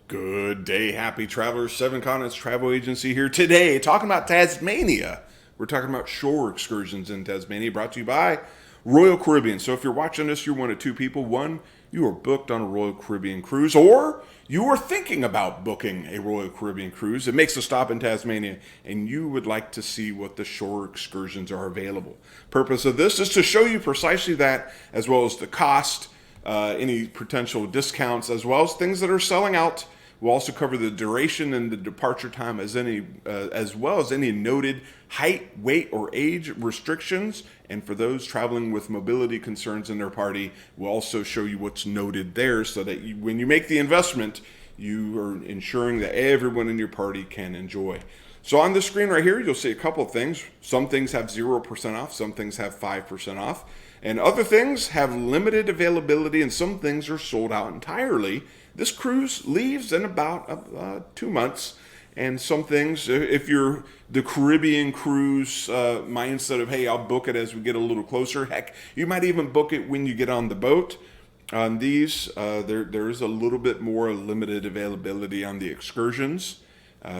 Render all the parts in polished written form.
Good day, happy travelers. Seven Continents Travel Agency here today, talking about Tasmania. We're talking about shore excursions in Tasmania, brought to you by Royal Caribbean. So if you're watching this, you're one of two people. One, you are booked on a Royal Caribbean cruise, or you are thinking about booking a Royal Caribbean cruise. It makes a stop in Tasmania, and you would like to see what the shore excursions are available. Purpose of this is to show you precisely that, as well as the cost, any potential discounts, as well as things that are selling out. We'll also cover the duration and the departure time as well as any noted height, weight, or age restrictions. And for those traveling with mobility concerns in their party, we'll also show you what's noted there so that when you make the investment, you are ensuring that everyone in your party can enjoy. So on the screen right here, you'll see a couple of things. Some things have 0% off, some things have 5% off, and other things have limited availability, and some things are sold out entirely. This cruise leaves in about 2 months, and some things, if you're the Caribbean cruise mindset of, hey, I'll book it as we get a little closer, heck, you might even book it when you get on the boat. On these, there is a little bit more limited availability on the excursions.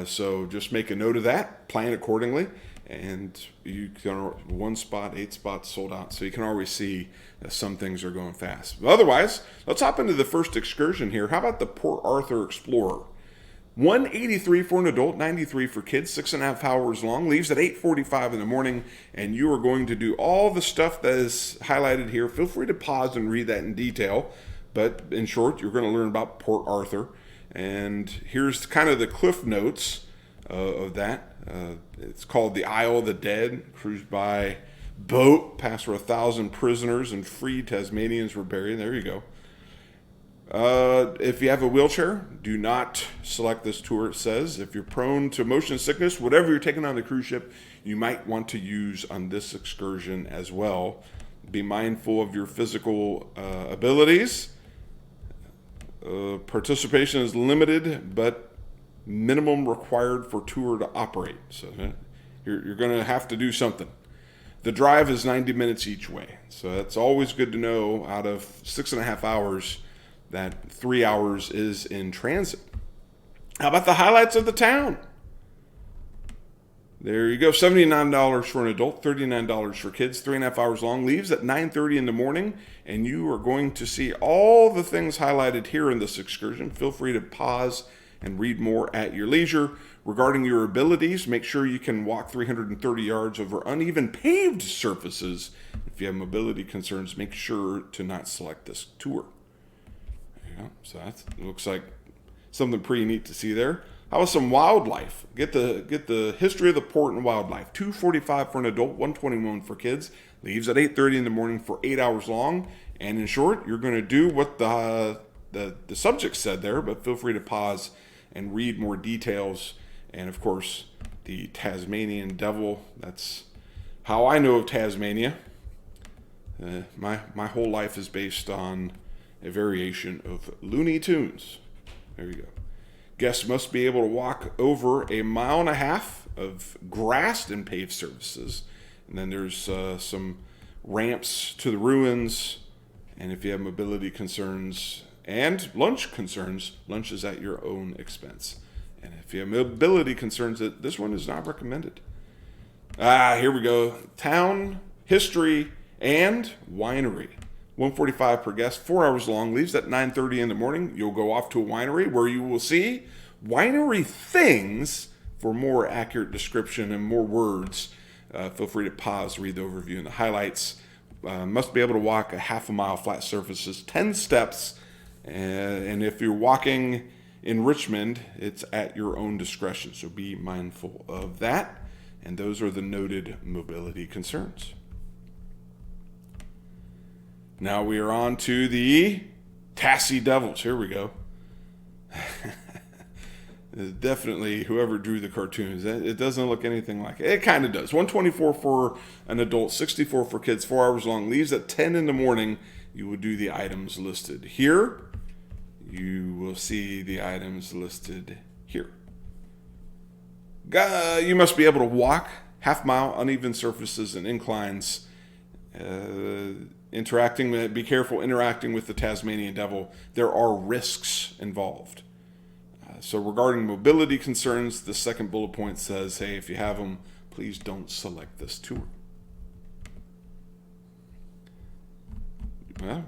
So just make a note of that, plan accordingly, and you can, 1 spot, 8 spots sold out. So you can always see that some things are going fast. But otherwise, let's hop into the first excursion here. How about the Port Arthur Explorer? $183 for an adult, $93 for kids, 6.5 hours long, leaves at 8:45 in the morning, and you are going to do all the stuff that is highlighted here. Feel free to pause and read that in detail, but in short, you're going to learn about Port Arthur. And here's kind of the cliff notes of that. It's called the Isle of the Dead, cruised by boat, past where 1,000 prisoners and freed Tasmanians were buried. There you go. If you have a wheelchair, do not select this tour, it says. If you're prone to motion sickness, whatever you're taking on the cruise ship, you might want to use on this excursion as well. Be mindful of your physical abilities. Participation is limited, but minimum required for tour to operate. So you're going to have to do something. The drive is 90 minutes each way. So that's always good to know. Out of 6.5 hours, that 3 hours is in transit. How about the highlights of the town? There you go, $79 for an adult, $39 for kids, 3.5 hours long, leaves at 9:30 in the morning, and you are going to see all the things highlighted here in this excursion. Feel free to pause and read more at your leisure. Regarding your abilities, make sure you can walk 330 yards over uneven paved surfaces. If you have mobility concerns, make sure to not select this tour. There you go. So that looks like something pretty neat to see there. How about some wildlife? Get the history of the port and wildlife. $245 for an adult, $121 for kids. Leaves at 8:30 in the morning for 8 hours long. And in short, you're going to do what the subject said there, but feel free to pause and read more details. And of course, the Tasmanian devil. That's how I know of Tasmania. My whole life is based on a variation of Looney Tunes. There you go. Guests must be able to walk over 1.5 miles of grassed and paved surfaces. And then there's some ramps to the ruins. And if you have mobility concerns and lunch concerns, lunch is at your own expense. And if you have mobility concerns, this one is not recommended. Here we go. Town, history, and winery. $145 per guest, 4 hours long, leaves at 9:30 in the morning. You'll go off to a winery where you will see winery things. For more accurate description and more words, feel free to pause, read the overview and the highlights. Must be able to walk 1/2 mile flat surfaces, 10 steps. And if you're walking in Richmond, it's at your own discretion. So be mindful of that. And those are the noted mobility concerns. Now we are on to the Tassie Devils. Here we go. Definitely whoever drew the cartoons. It doesn't look anything like it. It kind of does. $124 for an adult, $64 for kids, 4 hours long. Leaves at 10 in the morning. You will do the items listed here. You will see the items listed here. You must be able to walk 1/2 mile uneven surfaces and inclines. be careful interacting with the Tasmanian devil. There are risks involved. So regarding mobility concerns, the second bullet point says, hey, if you have them, please don't select this tour. Well,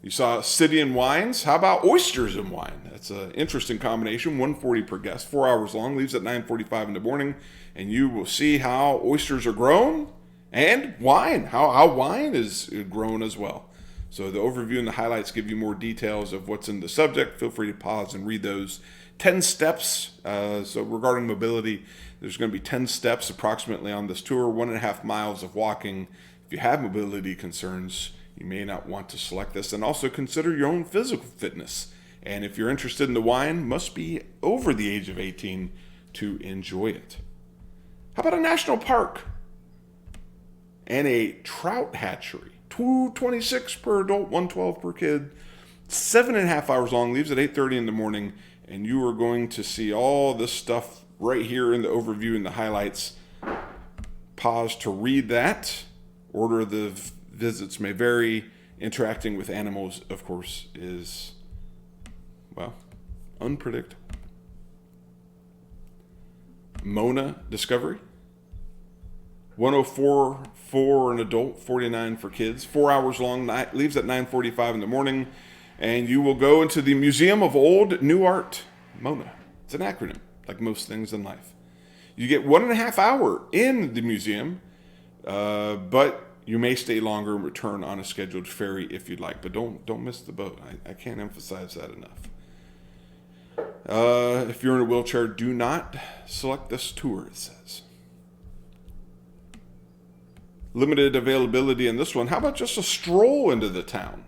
you saw city and wines. How about oysters and wine? That's an interesting combination. $140 per guest, 4 hours long, leaves at 9:45 in the morning, and you will see how oysters are grown and wine, how wine is grown as well. So the overview and the highlights give you more details of what's in the subject. Feel free to pause and read those 10 steps. So regarding mobility, there's going to be 10 steps approximately on this tour, 1.5 miles of walking. If you have mobility concerns, you may not want to select this, and also consider your own physical fitness. And if you're interested in the wine, must be over the age of 18 to enjoy it. How about a national park and a trout hatchery? $226 per adult, $112 per kid, 7.5 hours long, leaves at 8:30 in the morning, and you are going to see all this stuff right here in the overview and the highlights. Pause to read that. Order of the visits may vary. Interacting with animals, of course, is, well, unpredictable. Mona Discovery. $104 for an adult, $49 for kids. 4 hours long, leaves at 9:45 in the morning. And you will go into the Museum of Old New Art. Mona. It's an acronym, like most things in life. You get 1.5 hours in the museum, but you may stay longer and return on a scheduled ferry if you'd like. But don't miss the boat. I can't emphasize that enough. If you're in a wheelchair, do not select this tour, it says. Limited availability in this one. How about just a stroll into the town?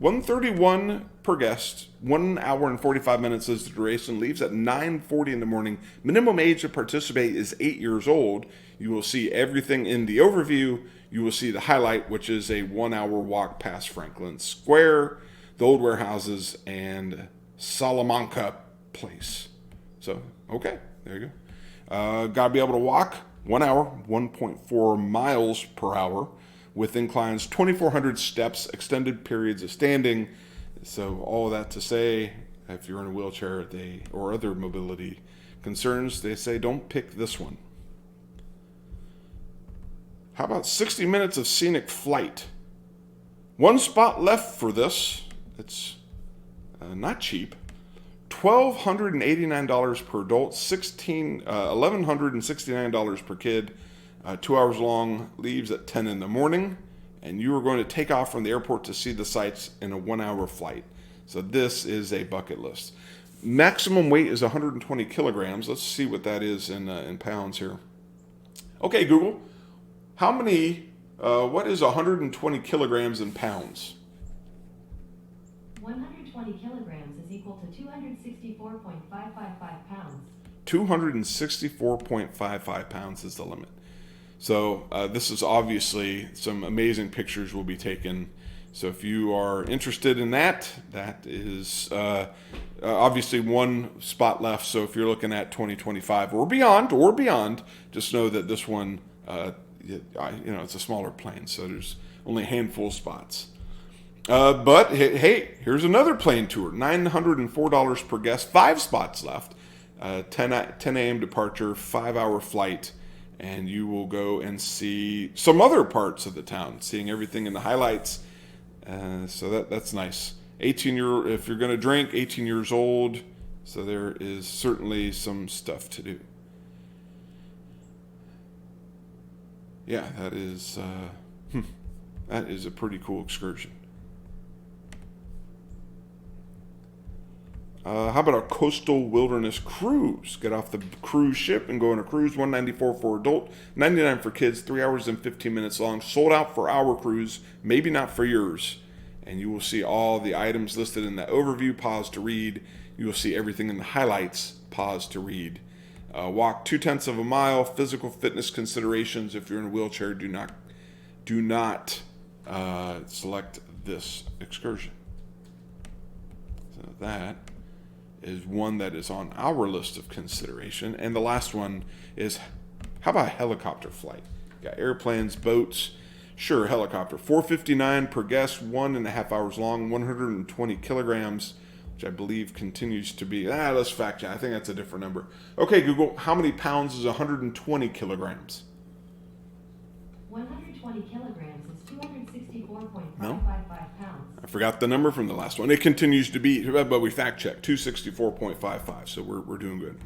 $131 per guest, 1 hour and 45 minutes is the duration, leaves at 9:40 in the morning. Minimum age to participate is 8 years old. You will see everything in the overview. You will see the highlight, which is a 1 hour walk past Franklin Square, the old warehouses, and Salamanca Place. So, okay, there you go. Got to be able to walk 1 hour, 1.4 miles per hour, with inclines, 2,400 steps, extended periods of standing. So all that to say, if you're in a wheelchair or other mobility concerns, they say don't pick this one. How about 60 minutes of scenic flight? One spot left for this. It's not cheap. $1,289 per adult, $1,169 per kid. 2 hours long, leaves at 10 in the morning, and you are going to take off from the airport to see the sights in a 1 hour flight. So this is a bucket list. Maximum weight is 120 kilograms. Let's see what that is in pounds here. Okay, Google, what is 120 kilograms in pounds? 120 kilograms is equal to 264.555 pounds. 264.55 pounds is the limit. So this is obviously some amazing pictures will be taken. So if you are interested in that is obviously one spot left. So if you're looking at 2025 or beyond, just know that this one, it's a smaller plane. So there's only a handful of spots. But hey, here's another plane tour. $904 per guest, 5 spots left. 10 a.m. departure, 5 hour flight. And you will go and see some other parts of the town, seeing everything in the highlights. So that's nice. If you're going to drink, 18 years old. So there is certainly some stuff to do. Yeah, that is a pretty cool excursion. How about a coastal wilderness cruise? Get off the cruise ship and go on a cruise. $194 for adult, $99 for kids. 3 hours and 15 minutes long. Sold out for our cruise, maybe not for yours. And you will see all the items listed in that overview. Pause to read. You will see everything in the highlights. Pause to read. Walk 0.2 of a mile. Physical fitness considerations. If you're in a wheelchair, do not select this excursion. So that is one that is on our list of consideration. And the last one is, how about a helicopter flight? You got airplanes, boats, Sure, helicopter. $4.59 per guest, 1.5 hours long, 120 kilograms, which I believe continues to be. Let's fact check. I think that's a different number. Okay, Google, how many pounds is 120 kilograms? 120 kilograms is 264.555 No? pounds. I forgot the number from the last one. It continues to be, but we fact checked, 264.55, so we're doing good.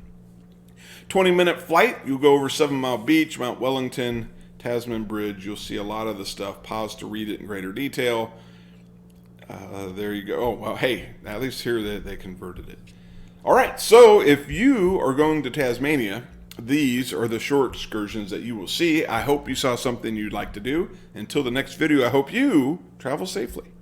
20-minute flight. You'll go over 7 Mile Beach, Mount Wellington, Tasman Bridge. You'll see a lot of the stuff. Pause to read it in greater detail. There you go. Oh, well, hey, at least here they converted it. All right, so if you are going to Tasmania, these are the shore excursions that you will see. I hope you saw something you'd like to do. Until the next video, I hope you travel safely.